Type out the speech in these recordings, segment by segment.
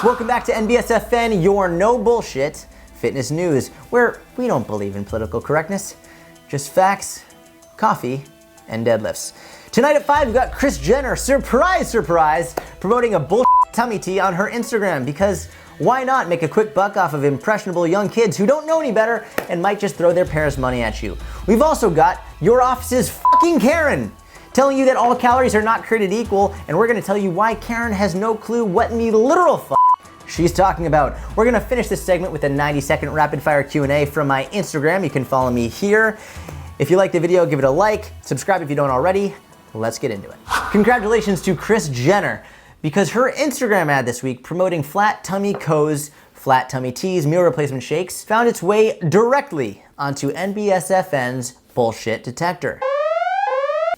Welcome back to NBSFN, your no bullshit fitness news, where we don't believe in political correctness, just facts, coffee, and deadlifts. Tonight at 5, we've got Kris Jenner, surprise, surprise, promoting a bullshit tummy tea on her Instagram, because why not make a quick buck off of impressionable young kids who don't know any better and might just throw their parents' money at you. We've also got your office's fucking Karen, telling you that all calories are not created equal, and we're gonna tell you why Karen has no clue what in the literal she's talking about. We're gonna finish this segment with a 90-second rapid-fire Q&A from my Instagram. You can follow me here. If you like the video, give it a like, subscribe if you don't already. Let's get into it. Congratulations to Kris Jenner, because her Instagram ad this week promoting Flat Tummy Co.'s Flat Tummy Teas meal replacement shakes found its way directly onto NBSFN's bullshit detector.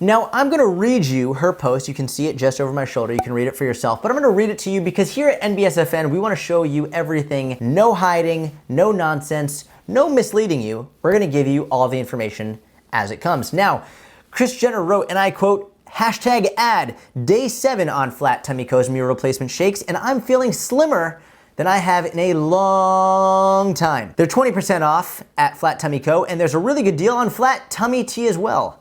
Now, I'm gonna read you her post. You can see it just over my shoulder. You can read it for yourself, but I'm gonna read it to you because here at NBSFN, we wanna show you everything, no hiding, no nonsense, no misleading you. We're gonna give you all the information as it comes. Now, Kris Jenner wrote, and I quote, #ad, day 7 on Flat Tummy Co.'s meal replacement shakes, and I'm feeling slimmer than I have in a long time. They're 20% off at Flat Tummy Co., and there's a really good deal on Flat Tummy Tea as well.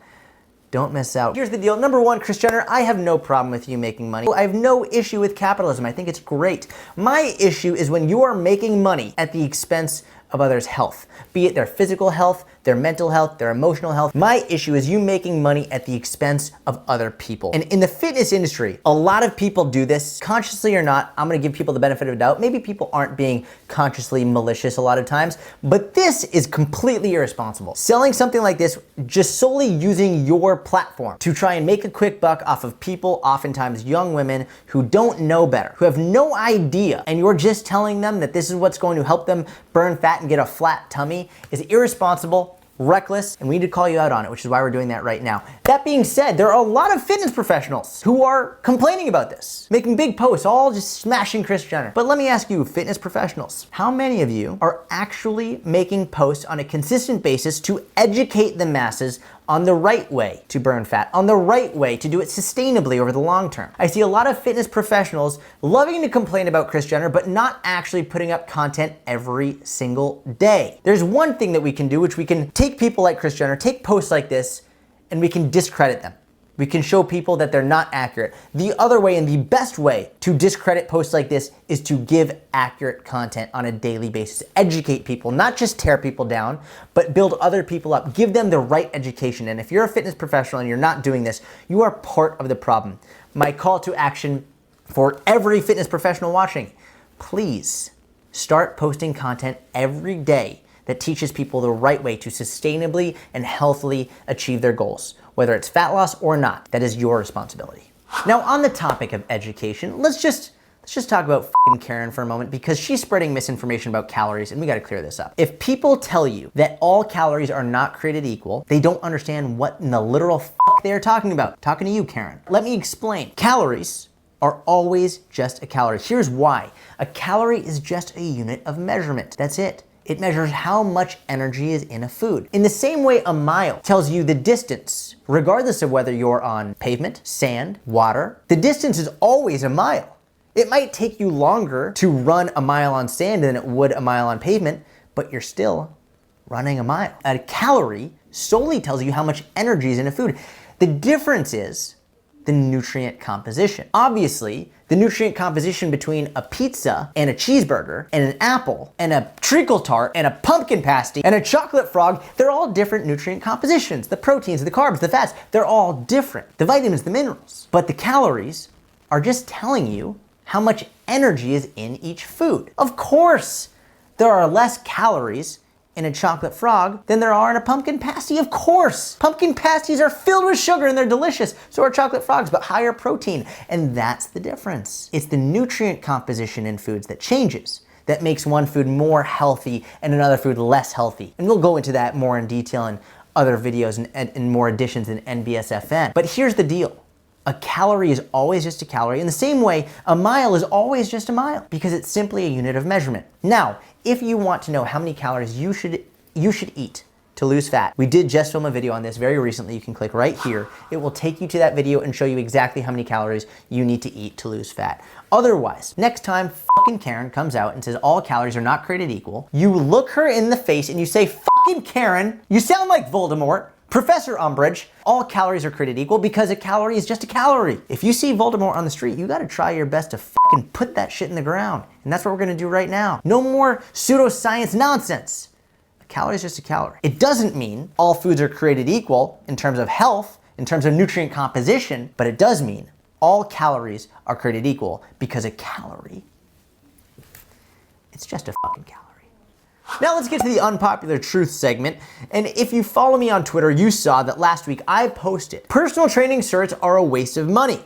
Don't miss out. Here's the deal. Number one, Kris Jenner, I have no problem with you making money. I have no issue with capitalism. I think it's great. My issue is when you are making money at the expense of others' health, be it their physical health, their mental health, their emotional health. My issue is you making money at the expense of other people. And in the fitness industry, a lot of people do this, consciously or not. I'm gonna give people the benefit of the doubt. Maybe people aren't being consciously malicious a lot of times, but this is completely irresponsible. Selling something like this, just solely using your platform to try and make a quick buck off of people, oftentimes young women who don't know better, who have no idea, and you're just telling them that this is what's going to help them burn fat and get a flat tummy, is irresponsible, reckless, and we need to call you out on it, which is why we're doing that right now. That being said, there are a lot of fitness professionals who are complaining about this, making big posts, all just smashing Kris Jenner. But let me ask you, fitness professionals, how many of you are actually making posts on a consistent basis to educate the masses on the right way to burn fat, on the right way to do it sustainably over the long term? I see a lot of fitness professionals loving to complain about Kris Jenner, but not actually putting up content every single day. There's one thing that we can do, which we can take people like Kris Jenner, take posts like this, and we can discredit them. We can show people that they're not accurate. The other way, and the best way to discredit posts like this, is to give accurate content on a daily basis. Educate people, not just tear people down, but build other people up. Give them the right education. And if you're a fitness professional and you're not doing this, you are part of the problem. My call to action for every fitness professional watching, please start posting content every day that teaches people the right way to sustainably and healthily achieve their goals. Whether it's fat loss or not, that is your responsibility. Now, on the topic of education, let's just talk about f***ing Karen for a moment, because she's spreading misinformation about calories, and we gotta clear this up. If people tell you that all calories are not created equal, they don't understand what in the literal f*** they're talking about. Talking to you, Karen. Let me explain. Calories are always just a calorie. Here's why. A calorie is just a unit of measurement. That's it. It measures how much energy is in a food. In the same way a mile tells you the distance, regardless of whether you're on pavement, sand, water, the distance is always a mile. It might take you longer to run a mile on sand than it would a mile on pavement, but you're still running a mile. A calorie solely tells you how much energy is in a food. The difference is the nutrient composition. Obviously, the nutrient composition between a pizza and a cheeseburger and an apple and a treacle tart and a pumpkin pasty and a chocolate frog, they're all different nutrient compositions. The proteins, the carbs, the fats, they're all different. The vitamins, the minerals. But the calories are just telling you how much energy is in each food. Of course, there are less calories in a chocolate frog than there are in a pumpkin pasty. Of course, pumpkin pasties are filled with sugar and they're delicious. So are chocolate frogs, but higher protein. And that's the difference. It's the nutrient composition in foods that changes, that makes one food more healthy and another food less healthy. And we'll go into that more in detail in other videos and more editions in NBSFN. But here's the deal. A calorie is always just a calorie. In the same way, a mile is always just a mile, because it's simply a unit of measurement. Now, if you want to know how many calories you should eat to lose fat. We did just film a video on this very recently. You can click right here. It will take you to that video and show you exactly how many calories you need to eat to lose fat. Otherwise, next time fucking Karen comes out and says all calories are not created equal, you look her in the face and you say, fucking Karen, you sound like Voldemort, Professor Umbridge, all calories are created equal because a calorie is just a calorie. If you see Voldemort on the street, you gotta try your best to fucking put that shit in the ground. And that's what we're gonna do right now. No more pseudoscience nonsense. Calorie is just a calorie. It doesn't mean all foods are created equal in terms of health, in terms of nutrient composition, but it does mean all calories are created equal because a calorie, it's just a fucking calorie. Now let's get to the unpopular truth segment. And if you follow me on Twitter, you saw that last week I posted, personal training certs are a waste of money.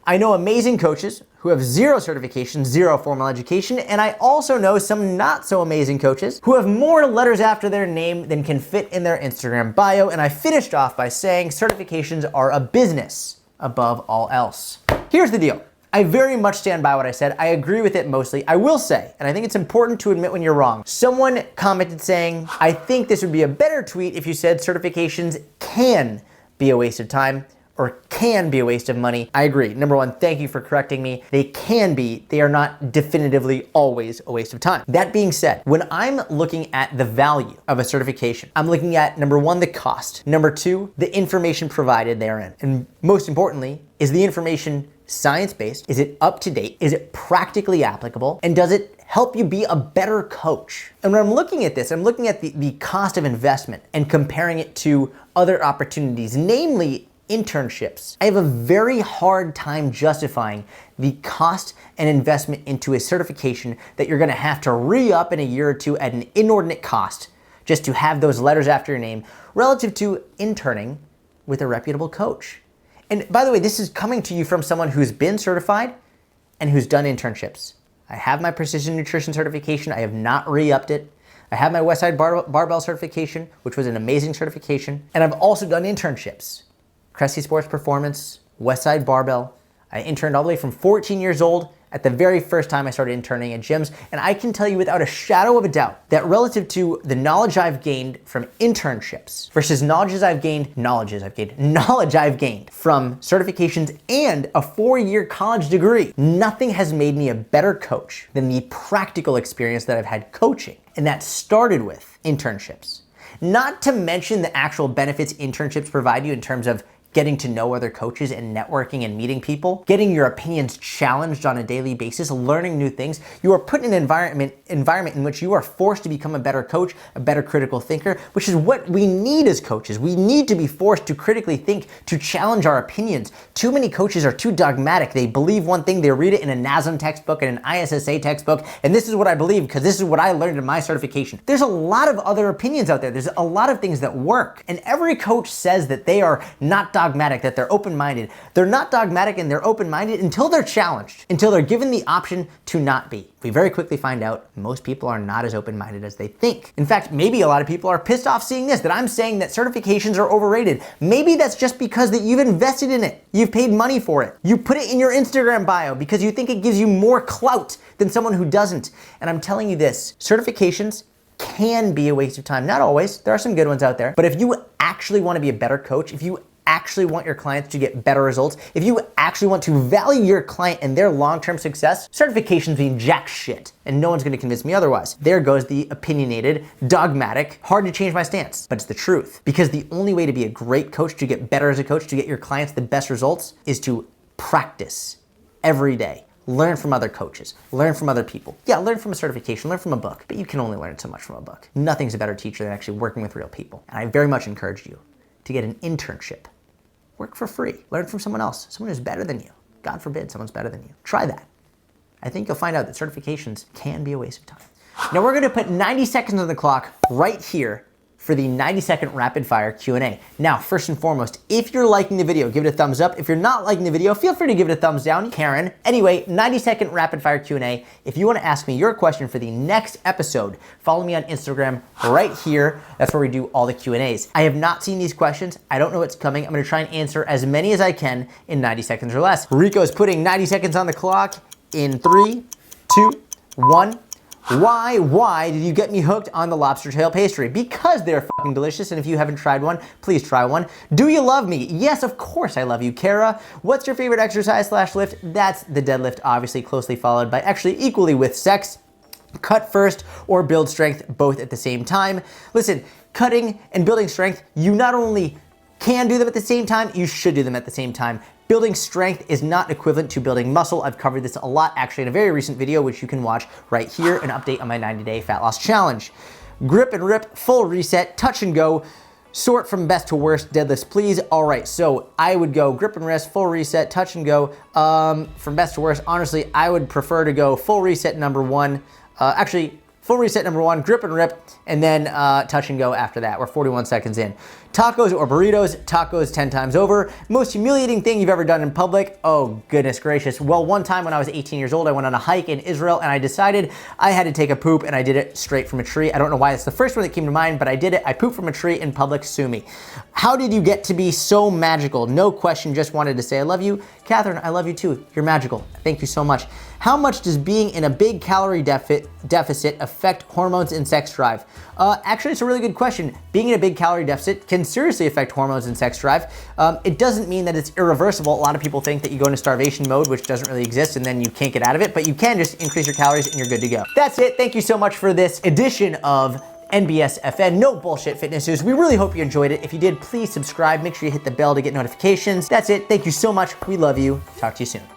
I know amazing coaches who have 0 certification, 0 formal education, and I also know some not so amazing coaches who have more letters after their name than can fit in their Instagram bio, and I finished off by saying certifications are a business above all else. Here's the deal. I very much stand by what I said. I agree with it mostly. I will say, and I think it's important to admit when you're wrong, someone commented saying, I think this would be a better tweet if you said certifications can be a waste of time, or can be a waste of money. I agree. Number one, thank you for correcting me. They can be, they are not definitively always a waste of time. That being said, when I'm looking at the value of a certification, I'm looking at number one, the cost. Number two, the information provided therein. And most importantly, is the information science-based? Is it up to date? Is it practically applicable? And does it help you be a better coach? And when I'm looking at this, I'm looking at the cost of investment and comparing it to other opportunities, namely internships. I have a very hard time justifying the cost and investment into a certification that you're gonna have to re-up in a year or two at an inordinate cost just to have those letters after your name relative to interning with a reputable coach. And by the way, this is coming to you from someone who's been certified and who's done internships. I have my precision nutrition certification. I have not re-upped it. I have my Westside Barbell certification, which was an amazing certification. And I've also done internships. Cressy Sports Performance, Westside Barbell. I interned all the way from 14 years old at the very first time I started interning at gyms. And I can tell you without a shadow of a doubt that relative to the knowledge I've gained from internships versus knowledge I've gained from certifications and a 4-year college degree, nothing has made me a better coach than the practical experience that I've had coaching. And that started with internships. Not to mention the actual benefits internships provide you in terms of getting to know other coaches and networking and meeting people, getting your opinions challenged on a daily basis, learning new things. You are put in an environment in which you are forced to become a better coach, a better critical thinker, which is what we need as coaches. We need to be forced to critically think, to challenge our opinions. Too many coaches are too dogmatic. They believe one thing, they read it in a NASM textbook and an ISSA textbook, and this is what I believe because this is what I learned in my certification. There's a lot of other opinions out there. There's a lot of things that work, and every coach says that they are not dogmatic, that they're open-minded. They're not dogmatic and they're open-minded until they're challenged, until they're given the option to not be. We very quickly find out most people are not as open-minded as they think. In fact, maybe a lot of people are pissed off seeing this, that I'm saying that certifications are overrated. Maybe that's just because that you've invested in it. You've paid money for it. You put it in your Instagram bio because you think it gives you more clout than someone who doesn't. And I'm telling you this, certifications can be a waste of time. Not always, there are some good ones out there. But if you actually want to be a better coach, if you actually want your clients to get better results, if you actually want to value your client and their long-term success, certifications mean jack shit, and no one's gonna convince me otherwise. There goes the opinionated, dogmatic, hard to change my stance, but it's the truth. Because the only way to be a great coach, to get better as a coach, to get your clients the best results, is to practice every day. Learn from other coaches, learn from other people. Yeah, learn from a certification, learn from a book, but you can only learn so much from a book. Nothing's a better teacher than actually working with real people. And I very much encourage you to get an internship. Work for free. Learn from someone else, someone who's better than you. God forbid someone's better than you. Try that. I think you'll find out that certifications can be a waste of time. Now we're gonna put 90 seconds on the clock right here for the 90-second rapid fire Q&A. Now, first and foremost, if you're liking the video, give it a thumbs up. If you're not liking the video, feel free to give it a thumbs down, Karen. Anyway, 90-second rapid fire Q&A. If you wanna ask me your question for the next episode, follow me on Instagram right here. That's where we do all the Q&As. I have not seen these questions. I don't know what's coming. I'm gonna try and answer as many as I can in 90 seconds or less. Rico's putting 90 seconds on the clock in 3, 2, 1. Why did you get me hooked on the lobster tail pastry? Because they're fucking delicious, and if you haven't tried one, please try one. Do you love me? Yes, of course I love you, Kara. What's your favorite exercise / lift? That's the deadlift, obviously closely followed by actually equally with sex. Cut first or build strength both at the same time. Listen, cutting and building strength, you not only can do them at the same time, you should do them at the same time. Building strength is not equivalent to building muscle. I've covered this a lot actually in a very recent video, which you can watch right here, an update on my 90-day fat loss challenge. Grip and rip, full reset, touch and go, sort from best to worst, deadlifts please. All right, so I would go grip and rest, full reset, touch and go. From best to worst, honestly, I would prefer to go full reset number one. Full reset number one, grip and rip, and then touch and go after that. We're 41 seconds in. Tacos or burritos, tacos 10 times over. Most humiliating thing you've ever done in public? Oh, goodness gracious. Well, one time when I was 18 years old, I went on a hike in Israel and I decided I had to take a poop, and I did it straight from a tree. I don't know why it's the first one that came to mind, but I did it. I pooped from a tree in public, sue me. How did you get to be so magical? No question, just wanted to say I love you. Catherine, I love you too. You're magical. Thank you so much. How much does being in a big calorie deficit affect hormones and sex drive? Actually, it's a really good question. Being in a big calorie deficit can seriously affect hormones and sex drive. It doesn't mean that it's irreversible. A lot of people think that you go into starvation mode, which doesn't really exist, and then you can't get out of it, but you can just increase your calories and you're good to go. That's it. Thank you so much for this edition of NBSFN, no bullshit fitness news. We really hope you enjoyed it. If you did, please subscribe. Make sure you hit the bell to get notifications. That's it. Thank you so much. We love you. Talk to you soon.